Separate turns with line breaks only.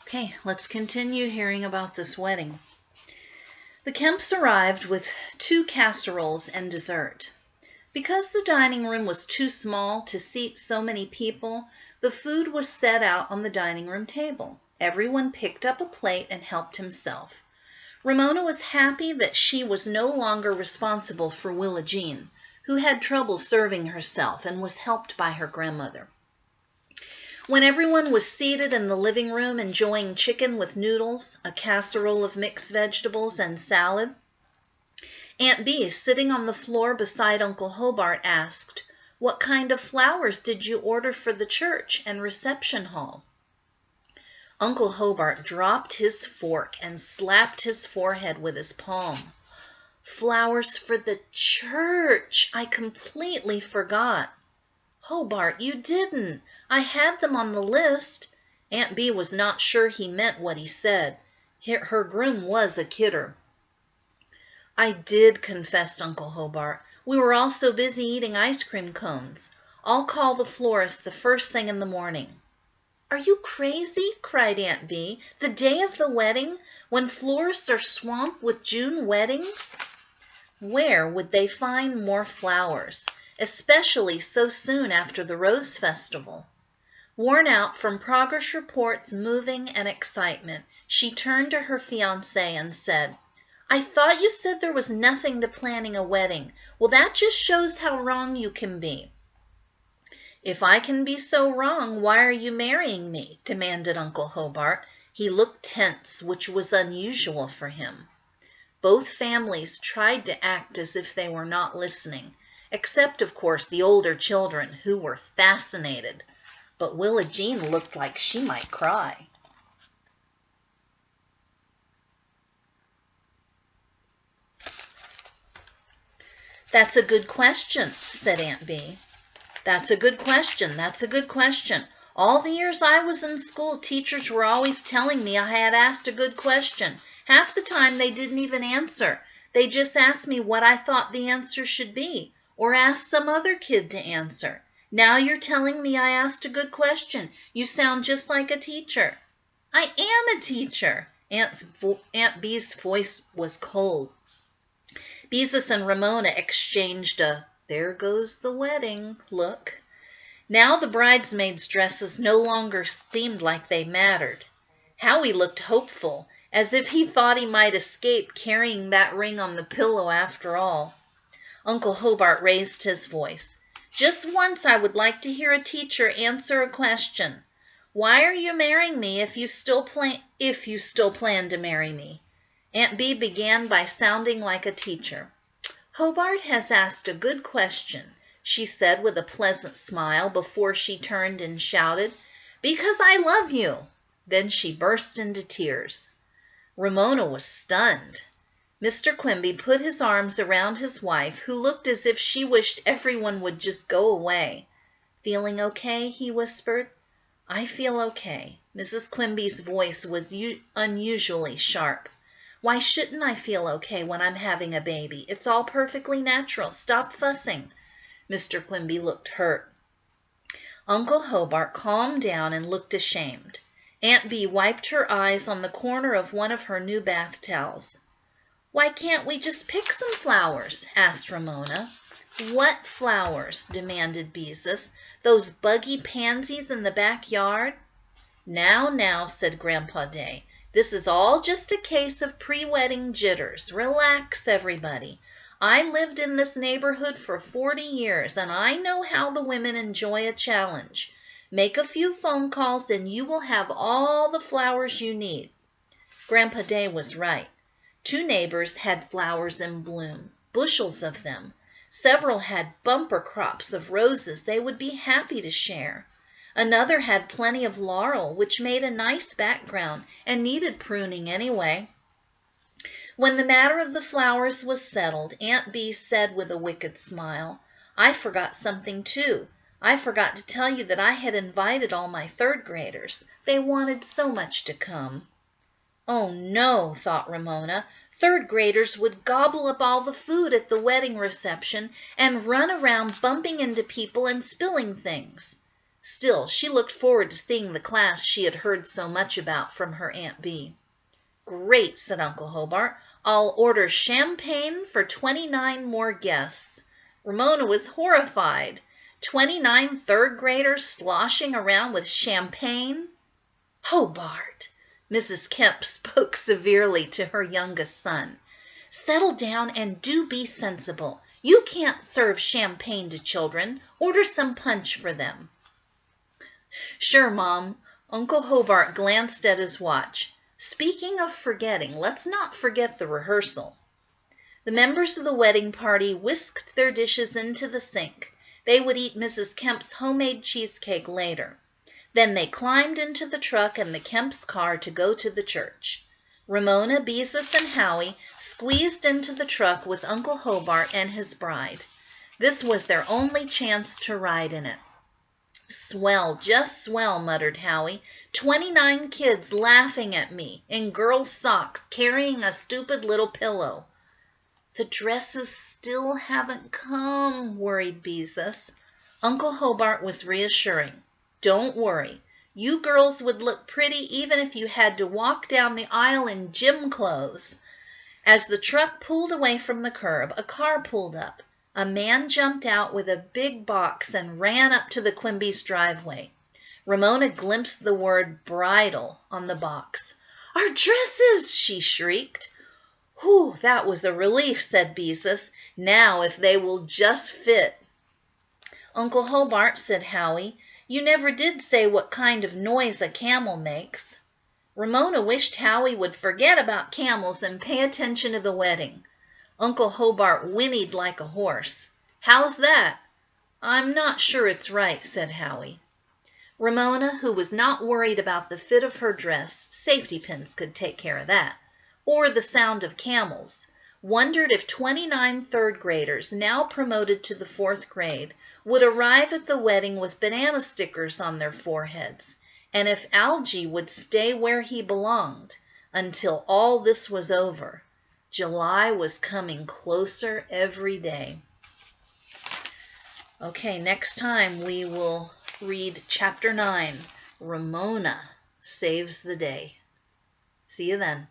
Okay, let's continue hearing about this wedding. The Kemps arrived with 2 casseroles and dessert. Because the dining room was too small to seat so many people, the food was set out on the dining room table. Everyone picked up a plate and helped himself. Ramona was happy that she was no longer responsible for Willa Jean, who had trouble serving herself and was helped by her grandmother. When everyone was seated in the living room enjoying chicken with noodles, a casserole of mixed vegetables, and salad, Aunt Bee, sitting on the floor beside Uncle Hobart, asked, "What kind of flowers did you order for the church and reception hall?" Uncle Hobart dropped his fork and slapped his forehead with his palm. "Flowers for the church! I completely forgot." "Hobart, you didn't. I had them on the list." Aunt Bee was not sure he meant what he said. Her groom was a kidder. "I did," confessed Uncle Hobart. "We were all so busy eating ice cream cones. I'll call the florist the first thing in the morning." "Are you crazy?" cried Aunt Bee. "The day of the wedding, when florists are swamped with June weddings?" Where would they find more flowers, especially so soon after the Rose Festival? Worn out from progress reports, moving, and excitement, she turned to her fiancé and said, "I thought you said there was nothing to planning a wedding. Well, that just shows how wrong you can be." "If I can be so wrong, why are you marrying me?" demanded Uncle Hobart. He looked tense, which was unusual for him. Both families tried to act as if they were not listening, except, of course, the older children, who were fascinated. But Willa Jean looked like she might cry. "That's a good question," said Aunt Bee. "That's a good question. That's a good question. All the years I was in school, teachers were always telling me I had asked a good question. Half the time they didn't even answer. They just asked me what I thought the answer should be, or asked some other kid to answer. Now you're telling me I asked a good question. You sound just like a teacher." "I am a teacher." Aunt Bee's voice was cold. Beezus and Ramona exchanged a "there goes the wedding" look. Now the bridesmaids' dresses no longer seemed like they mattered. Howie looked hopeful, as if he thought he might escape carrying that ring on the pillow after all. Uncle Hobart raised his voice. "Just once I would like to hear a teacher answer a question. Why are you marrying me if you still plan to marry me?" Aunt Bee began by sounding like a teacher. "Hobart has asked a good question," she said with a pleasant smile before she turned and shouted, "Because I love you." Then she burst into tears. Ramona was stunned. Mr. Quimby put his arms around his wife, who looked as if she wished everyone would just go away. "Feeling okay?" he whispered. "I feel okay." Mrs. Quimby's voice was unusually sharp. "Why shouldn't I feel okay when I'm having a baby? It's all perfectly natural. Stop fussing." Mr. Quimby looked hurt. Uncle Hobart calmed down and looked ashamed. Aunt Bee wiped her eyes on the corner of one of her new bath towels. "Why can't we just pick some flowers?" asked Ramona. "What flowers?" demanded Beezus. "Those buggy pansies in the backyard?" Now, said Grandpa Day. "This is all just a case of pre-wedding jitters. Relax, everybody. I lived in this neighborhood for 40 years, and I know how the women enjoy a challenge. Make a few phone calls and you will have all the flowers you need." Grandpa Day was right. 2 neighbors had flowers in bloom, bushels of them. Several had bumper crops of roses they would be happy to share. Another had plenty of laurel, which made a nice background and needed pruning anyway. When the matter of the flowers was settled, Aunt Bee said with a wicked smile, "I forgot something too. I forgot to tell you that I had invited all my 3rd graders. They wanted so much to come." "Oh no," thought Ramona. 3rd graders would gobble up all the food at the wedding reception and run around bumping into people and spilling things. Still, she looked forward to seeing the class she had heard so much about from her Aunt Bee. "Great," said Uncle Hobart. "I'll order champagne for 29 more guests." Ramona was horrified. 29 third graders sloshing around with champagne? "Hobart!" Mrs. Kemp spoke severely to her youngest son. "Settle down and do be sensible. You can't serve champagne to children. Order some punch for them." "Sure, Mom." Uncle Hobart glanced at his watch. "Speaking of forgetting, let's not forget the rehearsal." The members of the wedding party whisked their dishes into the sink. They would eat Mrs. Kemp's homemade cheesecake later. Then they climbed into the truck and the Kemps' car to go to the church. Ramona, Beezus, and Howie squeezed into the truck with Uncle Hobart and his bride. This was their only chance to ride in it. "Swell, just swell," muttered Howie. 29 kids laughing at me, in girls' socks, carrying a stupid little pillow." "The dresses still haven't come," worried Beezus. Uncle Hobart was reassuring. "Don't worry. You girls would look pretty even if you had to walk down the aisle in gym clothes." As the truck pulled away from the curb, a car pulled up. A man jumped out with a big box and ran up to the Quimby's driveway. Ramona glimpsed the word "bridal" on the box. "Our dresses!" she shrieked. "Whew, that was a relief," said Beezus. "Now if they will just fit." "Uncle Hobart," said Howie, "you never did say what kind of noise a camel makes." Ramona wished Howie would forget about camels and pay attention to the wedding. Uncle Hobart whinnied like a horse. "How's that?" "I'm not sure it's right," said Howie. Ramona, who was not worried about the fit of her dress, safety pins could take care of that, or the sound of camels, wondered if 29 third graders, now promoted to the 4th grade, would arrive at the wedding with banana stickers on their foreheads, and if Algy would stay where he belonged until all this was over. July was coming closer every day. Okay, next time we will read Chapter 9, Ramona Saves the Day. See you then.